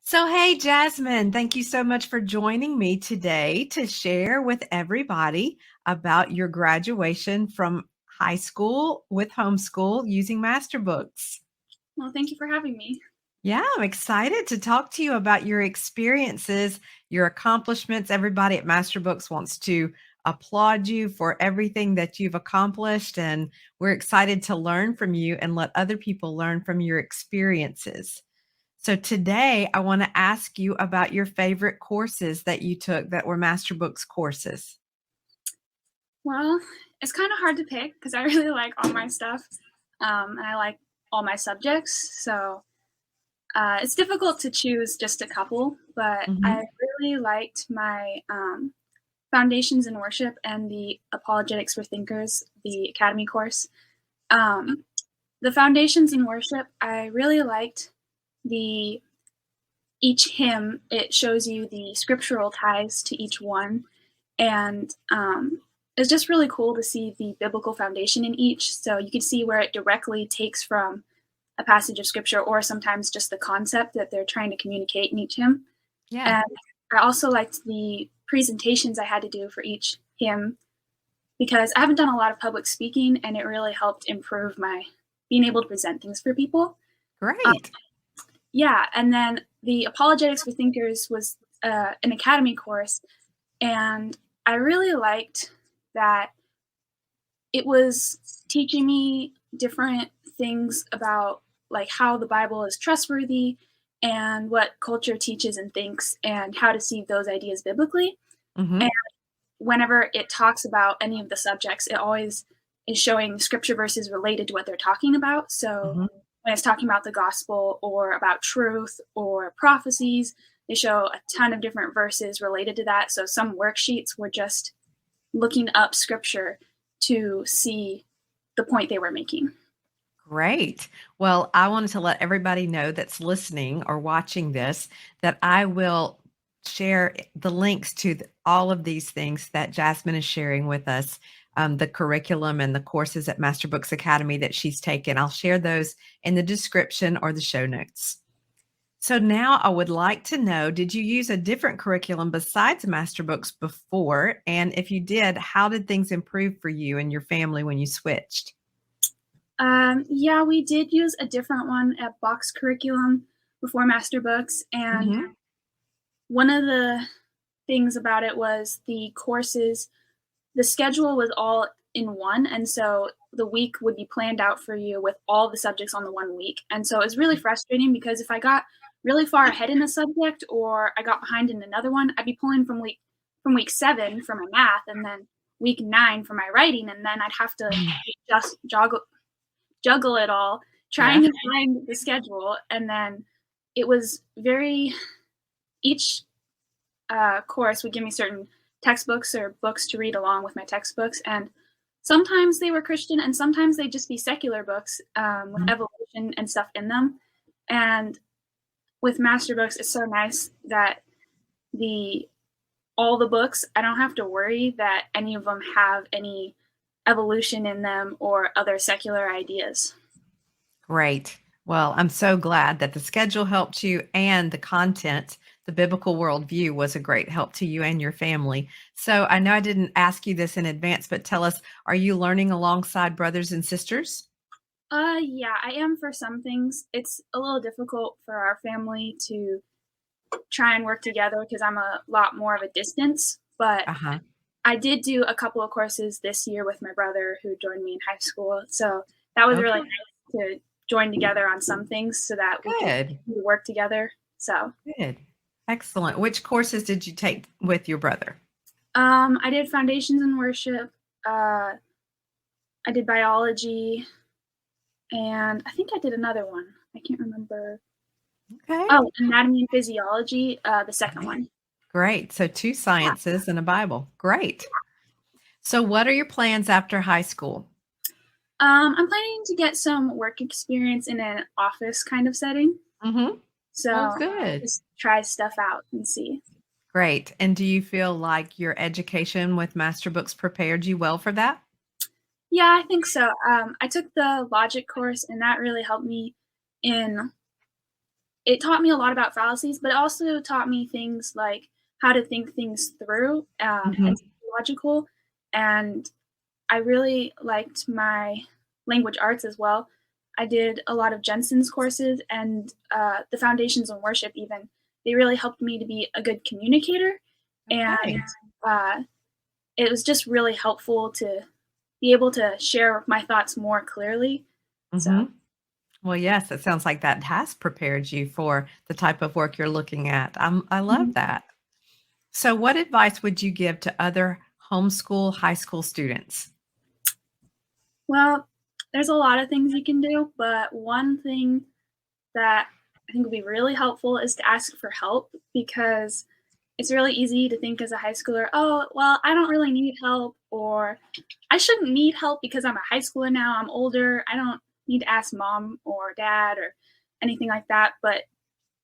So, hey, Jasmine, thank you so much for joining me today to share with everybody about your graduation from high school with homeschool using masterbooks. Well, thank you for having me. Yeah, I'm excited to talk to you about your experiences, your accomplishments. Everybody at Masterbooks wants to applaud you for everything that you've accomplished, and we're excited to learn from you and let other people learn from your experiences. So today I want to ask you about your favorite courses that you took that were Masterbooks courses. Well, it's kind of hard to pick because I really like all my stuff, and I like all my subjects. So it's difficult to choose just a couple, but I Mhm. really liked my Foundations in Worship and the Apologetics for Thinkers, the Academy course. Um, the Foundations in Worship, I really liked the each hymn. It shows you the scriptural ties to each one, and it's just really cool to see the biblical foundation in each. So you can see where it directly takes from a passage of scripture, or sometimes just the concept that they're trying to communicate in each hymn. Yeah. And I also liked the presentations I had to do for each hymn because I haven't done a lot of public speaking, and it really helped improve my being able to present things for people. Um, Great. yeah, and then the Apologetics for Thinkers was an academy course, and I really liked that it was teaching me different things about like how the Bible is trustworthy and what culture teaches and thinks and how to see those ideas biblically. And Mhm. whenever it talks about any of the subjects, it always is showing scripture verses related to what they're talking about. So Mhm. when it's talking about the gospel or about truth or prophecies, they show a ton of different verses related to that. So some worksheets were just looking up scripture to see the point they were making. Great. Well, I wanted to let everybody know that's listening or watching this that I will share the links to all of these things that Jasmine is sharing with us, the curriculum and the courses at Masterbooks Academy that she's taken. I'll share those in the description or the show notes. So now I would like to know, did you use a different curriculum besides Masterbooks before? And if you did, how did things improve for you and your family when you switched? Yeah, we did use a different one at box curriculum before Master Books, and Mhm. one of the things about it was the courses, the schedule was all in one, and so the week would be planned out for you with all the subjects on the one week. And so it's really frustrating because if I got really far ahead in a subject or I got behind in another one, I'd be pulling from week 7 for my math and then week 9 for my writing, and then I'd have to just juggle it all trying Yeah. to find the schedule. And then it was very each course would give me certain textbooks or books to read along with my textbooks, and sometimes they were Christian and sometimes they'd just be secular books with Mhm. evolution and stuff in them. And with master books, it's so nice that the all the books, I don't have to worry that any of them have any evolution in them or other secular ideas. Great. Well, I'm so glad that the schedule helped you and the content, the biblical worldview was a great help to you and your family. So I know I didn't ask you this in advance, but tell us, are you learning alongside brothers and sisters? Yeah, I am for some things. It's a little difficult for our family to try and work together because I'm a lot more of a distance. But Uh-huh. I did do a couple of courses this year with my brother who joined me in high school. So that was really Okay. nice to join together on some things so that we could Good. work together. So Good. Excellent. Which courses did you take with your brother? I did foundations in worship. Uh, I did biology, and I think I did another one. I can't remember. Okay. Oh, anatomy and physiology, the second one. Great. So two Yeah. sciences and a Bible. Great. So what are your plans after high school? I'm planning to get some work experience in an office kind of setting. Mhm. Well, So good. just try stuff out and see. Great. And do you feel like your education with Master Books prepared you well for that? Yeah, I think so. I took the logic course, and that really helped me in it taught me a lot about fallacies, but it also taught me things like how to think things through Mhm. and logical. And I really liked my language arts as well. I did a lot of Jensen's courses and the foundations in worship, even. They really helped me to be a good communicator. And Okay. uh, it was just really helpful to be able to share my thoughts more clearly. So, Mhm. Well, yes, it sounds like that has prepared you for the type of work you're looking at. I love mhm. that. So what advice would you give to other homeschool high school students? Well, there's a lot of things you can do, but one thing that I think would be really helpful is to ask for help because it's really easy to think as a high schooler, oh, well, I don't really need help, or I shouldn't need help because I'm a high schooler now, I'm older, I don't need to ask mom or dad or anything like that. But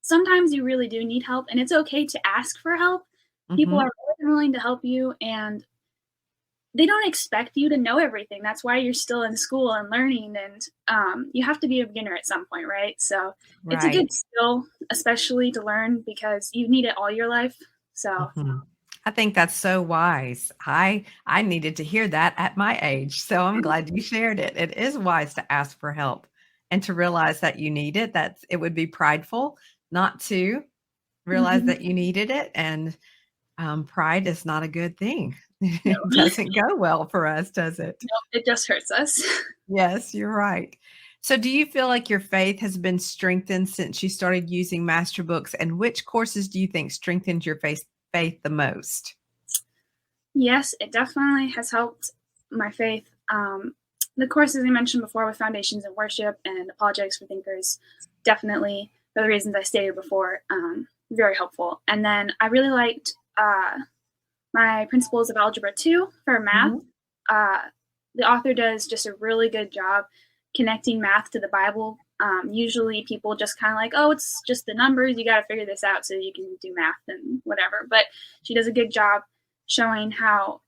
sometimes you really do need help, and it's okay to ask for help. People are Mhm. more than willing to help you, and they don't expect you to know everything. That's why you're still in school and learning, and you have to be a beginner at some point, right? So it's a good Right. skill, especially to learn because you need it all your life. So Mhm. I think that's so wise. I needed to hear that at my age, so I'm glad you shared it. It is wise to ask for help and to realize that you need it. That's it would be prideful not to realize mhm. that you needed it, and pride is not a good thing. No, It doesn't go well for us, does it? no, it just hurts us. Yes, you're right. So, do you feel like your faith has been strengthened since you started using master books? And which courses do you think strengthened your faith the most? Yes, it definitely has helped my faith. The courses I mentioned before with Foundations in Worship and Apologetics for Thinkers, definitely for the reasons I stated before, very helpful. And then I really liked my Principles of Algebra 2 for math. Mhm. Uh, the author does just a really good job connecting math to the Bible. Usually people just kind of like, oh, it's just the numbers. You got to figure this out so you can do math and whatever. But she does a good job showing how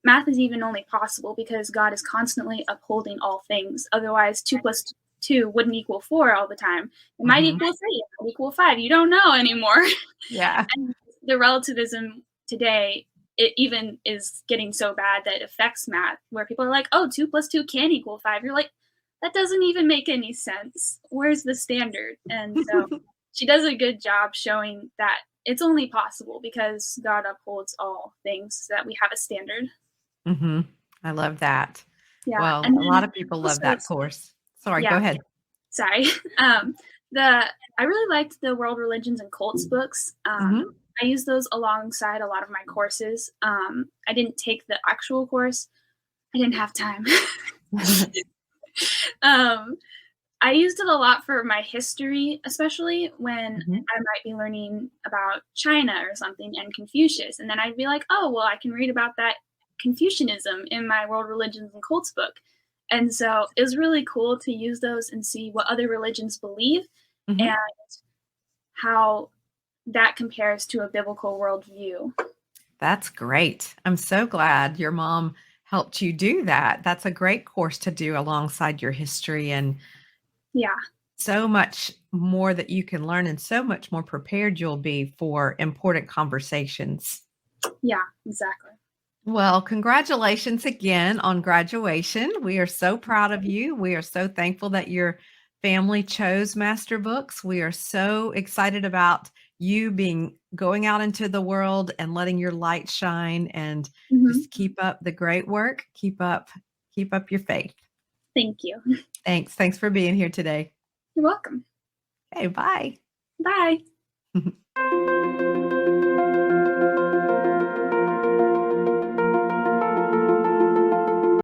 math is even only possible because God is constantly upholding all things. Otherwise, 2 plus 2 wouldn't equal 4 all the time. It might Mhm. equal 3, it might equal 5. You don't know anymore. Yeah. And the relativism today, it even is getting so bad that it affects math, where people are like, oh, 2 plus 2 can equal 5. You're like, that doesn't even make any sense. Where's the standard? And so she does a good job showing that it's only possible because God upholds all things, so that we have a standard. Mhm. I love that. Yeah. Well, And a lot then of people love also, that course. Sorry, go yeah, ahead. sorry. Um, the I really liked the world religions and cults books. Mhm. I use those alongside a lot of my courses. I didn't take the actual course. I didn't have time. um, I used it a lot for my history, especially when Mhm. I might be learning about China or something and Confucius. And then I'd be like, oh, well, I can read about that Confucianism in my world religions and cults book. And so it was really cool to use those and see what other religions believe and Mhm. how that compares to a biblical worldview. That's great. I'm so glad your mom helped you do that. That's a great course to do alongside your history and Yeah, so much more that you can learn and so much more prepared you'll be for important conversations. yeah, exactly. Well, congratulations again on graduation. We are so proud of you. We are so thankful that your family chose Master Books. We are so excited about you being going out into the world and letting your light shine and Hmm. just keep up the great work. Keep up your faith. Thank you. Thanks. Thanks for being here today. You're welcome. Okay, bye. Bye.